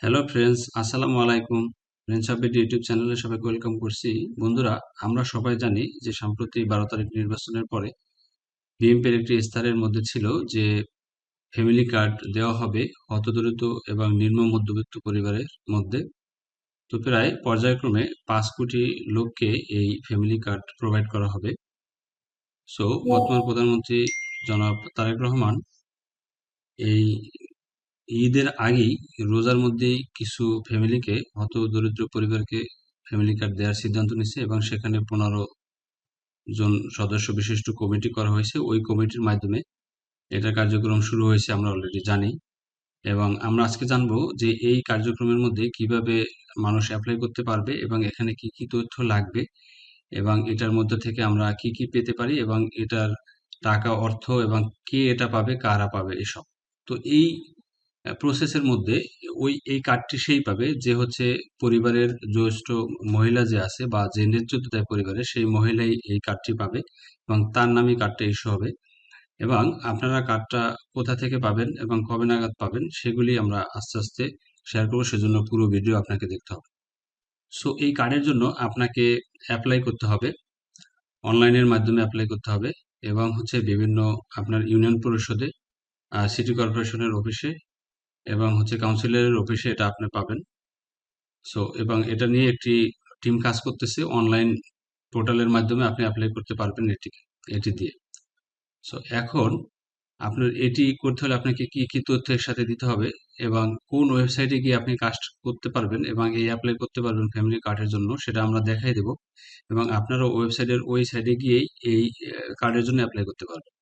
Hello friends, আসসালামু আলাইকুম। Friends update YouTube চ্যানেলে সবাইকে ওয়েলকাম করছি। বন্ধুরা, আমরা সবাই জানি যে সম্প্রতি 12 তারিখ নির্বাচনের পরে বিএনপির একটি ইশতেহারের মধ্যে ছিল যে ফ্যামিলি কার্ড দেওয়া হবে হতদরিদ্র এবং নিম্ন মধ্যবিত্ত পরিবারের মধ্যে। তো প্রায় পর্যায়ক্রমে 5 কোটি লোককে এই ফ্যামিলি কার্ড প্রোভাইড করা হবে। সো বর্তমান প্রধানমন্ত্রী জনাব তারেক রহমান এই ঈদের আগেই রোজার মধ্যেই কিছু ফ্যামিলিকে হতদরিদ্র পরিবারকে ফ্যামিলি কার্ড দেওয়ার সিদ্ধান্ত নিচ্ছে এবং সেখানে 15 জন সদস্য বিশিষ্ট কমিটি করা হয়েছে। ওই কমিটির মাধ্যমে এটা কার্যক্রম শুরু হয়েছে আমরা অলরেডি জানি। এবং আমরা আজকে জানবো যে এই কার্যক্রমের মধ্যে কিভাবে মানুষ অ্যাপ্লাই করতে পারবে এবং এখানে কি কি তথ্য লাগবে এবং এটার মধ্যে থেকে আমরা কি কি পেতে পারি এবং এটার টাকা অর্থ এবং কে এটা পাবে কারা পাবে এসব। তো এই প্রসেসের মধ্যে এই কার্ডটি সেই পাবে যে হচ্ছে পরিবারের জ্যেষ্ঠ মহিলা যে আছে বা যে নেতৃত্ব দেয় পরিবারের সেই মহিলাই এই কার্ডটি পাবে এবং তার নামই কার্ডটা ইস্যু হবে। এবং আপনারা কার্ডটা কোথা থেকে পাবেন এবং কবে নাগাদ পাবেন সেগুলি আমরা আস্তে আস্তে শেয়ার করবো, সেজন্য পুরো ভিডিও আপনাকে দেখতে হবে। সো এই কার্ডের জন্য আপনাকে অ্যাপ্লাই করতে হবে, অনলাইনের মাধ্যমে অ্যাপ্লাই করতে হবে এবং হচ্ছে বিভিন্ন আপনার ইউনিয়ন পরিষদে, সিটি কর্পোরেশনের অফিসে এবং হচ্ছে কাউন্সিলরের অফিসে এটা আপনি পাবেন। সো এবং এটা নিয়ে একটি টিম কাজ করতেছে, অনলাইন পোর্টালের মাধ্যমে আপনি অ্যাপ্লাই করতে পারবেন এটি দিয়ে। সো এখন আপনার এটি করতে হলে আপনাকে কি কি তথ্য এর সাথে দিতে হবে এবং কোন ওয়েবসাইটে গিয়ে আপনি কাজ করতে পারবেন এবং এই অ্যাপ্লাই করতে পারবেন ফ্যামিলি কার্ডের জন্য সেটা আমরা দেখাই দেব এবং আপনারা ওয়েবসাইটের ওই সাইডে গিয়েই এই কার্ডের জন্য অ্যাপ্লাই করতে পারবেন।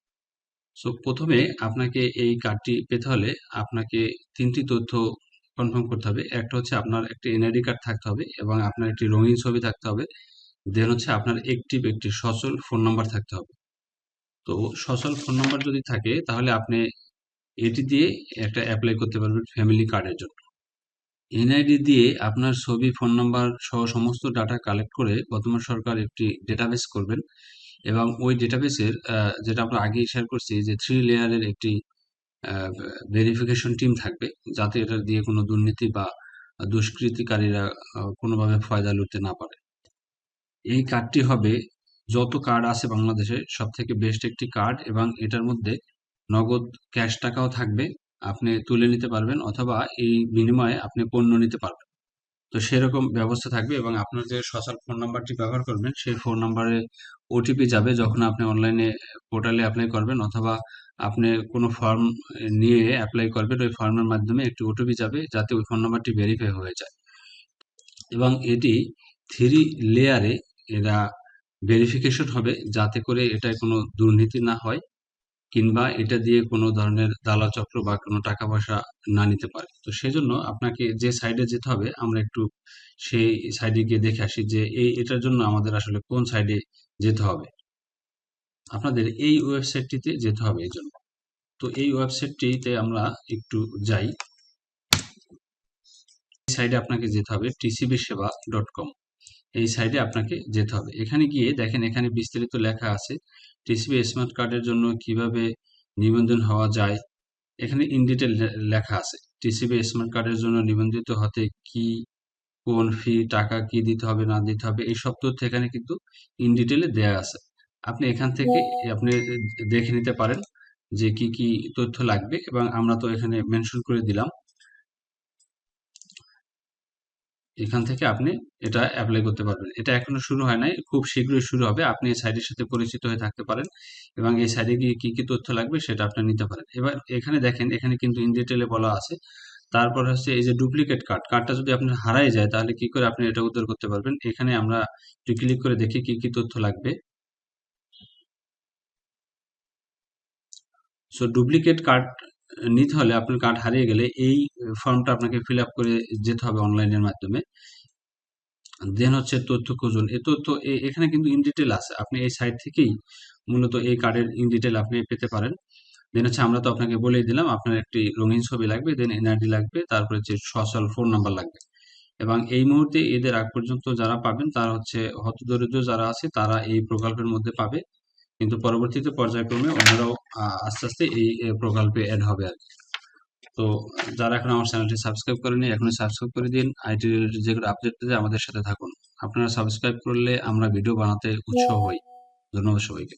সো প্রথমে আপনাকে এই কার্ডটি পেতে হলে আপনাকে 3টি তথ্য কনফার্ম করতে হবে। একটা হচ্ছে আপনার একটি এনআইডি কার্ড থাকতে হবে এবং আপনার একটি রঙিন ছবি থাকতে হবে। দেন হচ্ছে আপনার একটি সচল ফোন নাম্বার থাকতে হবে। তো সচল ফোন নাম্বার যদি থাকে তাহলে আপনি এটি দিয়ে একটা অ্যাপ্লাই করতে পারবেন ফ্যামিলি কার্ডের জন্য। এনআইডি দিয়ে আপনার ছবি, ফোন নাম্বার সহ সমস্ত ডাটা কালেক্ট করে বর্তমান সরকার একটি ডেটাবেস করবেন এবং ওই ডেটাবেসের যেটা আমরা আগেই শেয়ার করছি যে 3 লেয়ারের একটি ভেরিফিকেশন টিম থাকবে যাতে এটা দিয়ে কোনো দুর্নীতি বা দুষ্কৃতিকারীরা কোনোভাবে ফায়দা লুটতে না পারে। এই কার্ডটি হবে যত কার্ড আছে বাংলাদেশে সব থেকে বেস্ট একটি কার্ড এবং এটার মধ্যে নগদ ক্যাশ টাকাও থাকবে, আপনি তুলে নিতে পারবেন অথবা এই বিনিময়ে আপনি পণ্য নিতে পারবেন। তো সেরকম ব্যবস্থা থাকবে এবং আপনার যে সচল ফোন নাম্বারটি ব্যবহার করবেন সেই ফোন নাম্বারে ওটিপি যাবে যখন আপনি অনলাইনে পোর্টালে অ্যাপ্লাই করবেন অথবা আপনি কোনো ফর্ম নিয়ে অ্যাপ্লাই করবেন, ওই ফর্মের মাধ্যমে একটি ওটিপি যাবে যাতে ওই ফোন নাম্বারটি ভেরিফাই হয়ে যায় এবং এটি 3 লেয়ারে এরা ভেরিফিকেশন হবে যাতে করে এটায় কোনো দুর্নীতি না হয় কিংবা এটা দিয়ে কোনো ধরনের দালাল চক্র বা কোনো টাকা পয়সা না নিতে পারে। তো সেজন্য আপনাকে যে সাইডে যেতে হবে আমরা একটু সেই সাইডে গিয়ে দেখে আসি যে এটার জন্য আমাদের আসলে কোন সাইডে যেতে হবে। আপনাদের এই ওয়েবসাইটটিতে যেতে হবে এই জন্য। তো এই ওয়েবসাইটটিতে আমরা একটু যাই। এই সাইডে আপনাকে যেতে হবে tcbseva.com। এই সাইডে আপনাকে যেতে হবে। এখানে গিয়ে দেখেন এখানে বিস্তারিত লেখা আছে টিসিবি স্মার্ট কার্ডের জন্য কিভাবে নিবন্ধন হওয়া যায়। এখানে ইন ডিটেল লেখা আছে টিসিবি স্মার্ট কার্ডের জন্য নিবন্ধিত হতে কি কোন ফি টাকা কি দিতে হবে না দিতে হবে এই সব তথ্য এখানে কিন্তু ইন ডিটেলে দেয়া আছে। আপনি এখান থেকে আপনি দেখে নিতে পারেন যে কি কি তথ্য লাগবে এবং আমরা তো এখানে মেনশন করে দিলাম। এখান থেকে আপনি এটা অ্যাপ্লাই করতে পারবেন। এটা এখনো শুরু হয় নাই, খুব শীঘ্রই শুরু হবে। আপনি এই সাইটের সাথে পরিচিত হয়ে থাকতে পারেন এবং এই সাইটে গিয়ে কি কি তথ্য লাগবে সেটা আপনি নিতে পারেন। এবার এখানে দেখেন এখানে কিন্তু ইন ডিটেলে বলা আছে। তারপর হচ্ছে এই যে ডুপ্লিকেট কার্ডটা যদি আপনার হারাই যায় তাহলে কি করে আপনি এটা উদ্ধার করতে পারবেন। এখানে আমরা একটু ক্লিক করে দেখি কি কি তথ্য লাগবে। সো ডুপ্লিকেট কার্ড নিতে হলে আপনার কার্ড হারিয়ে গেলে এই ফর্মটা আপনাকে ফিল আপ করে যেতে হবে অনলাইনের মাধ্যমে। দেন হচ্ছে তথ্য খুঁজুন। এই তথ্য এখানে কিন্তু ইন ডিটেল আছে, আপনি এই সাইট থেকেই মূলত এই কার্ডের ইন ডিটেল আপনি পেতে পারেন। দেন হচ্ছে আমরা তো আপনাকে বলেই দিলাম আপনার একটি রঙিন ছবি লাগবে, দেন এনআইডি লাগবে, তারপরে যে সচল ফোন নাম্বার লাগবে এবং এই মুহূর্তে এদের আগ পর্যন্ত যারা পাবেন তারা হচ্ছে হতদরিদ্র যারা আছে তারা এই প্রকল্পের মধ্যে পাবে, কিন্তু পরবর্তীতে পর্যায়ক্রমে অন্যরাও আস্তে আস্তে এই প্রকল্পে অ্যাড হবে আর কি। তো যারা এখন আমার চ্যানেলটি সাবস্ক্রাইব করেনি এখনই সাবস্ক্রাইব করে দিন। আইটি রিলেটেড যেগুলো আপডেট পেতে আমাদের সাথে থাকুন। আপনারা সাবস্ক্রাইব করলে আমরা ভিডিও বানাতে উৎসাহ হই। ধন্যবাদ সবাইকে।